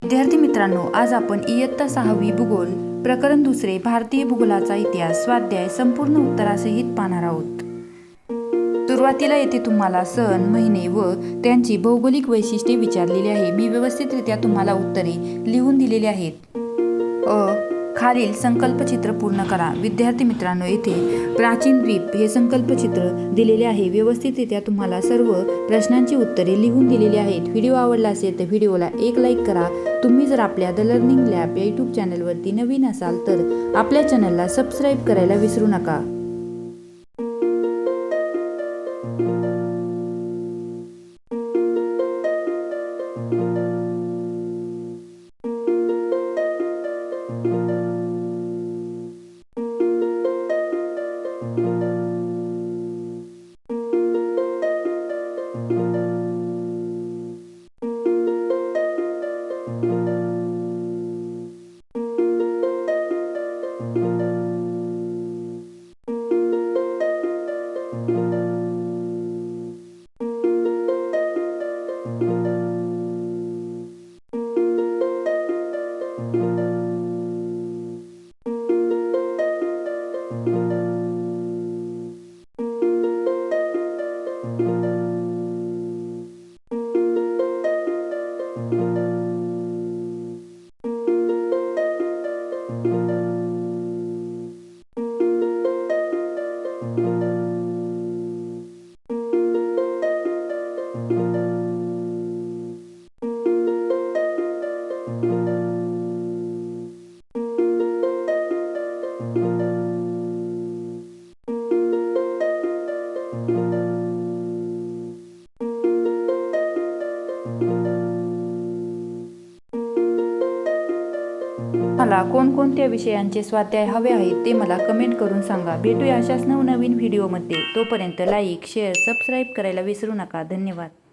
विद्यार्थी मित्रांनो, आज आपण इयत्ता 6वी भूगोल प्रकरण 2 भारतीय भूगोलाचा इतिहास स्वाध्याय संपूर्ण उत्तरासहित पाहणार आहोत। सुरुवातीला येथे तुम्हाला सण, महिने व त्यांची भौगोलिक वैशिष्ट्ये विचारलेली आहे। मी व्यवस्थितरित्या तुम्हाला उत्तरे लिहून दिलेली आहेत। खालील संकल्पचित्र पूर्ण करा। विद्यार्थी मित्रांनो, येथे प्राचीन द्वीप हे संकल्पचित्र दिलेले आहे। व्यवस्थितरित्या तुम्हाला सर्व प्रश्नांची उत्तरे लिहून दिलेली आहेत। व्हिडिओ आवडला असेल तर व्हिडिओला एक लाईक करा। तुम्ही जर आपल्या द लर्निंग लॅब या यूट्यूब चॅनलवरती नवीन असाल तर आपल्या चॅनलला सबस्क्राईब करायला विसरू नका। मला कोणकोणत्या विषयांचे स्वाध्याय हवे आहेत ते मला कमेंट करून सांगा। भेटूया अशाच नवनवीन व्हिडिओमध्ये। तोपर्यंत लाईक, शेअर, सबस्क्राईब करायला विसरू नका। धन्यवाद।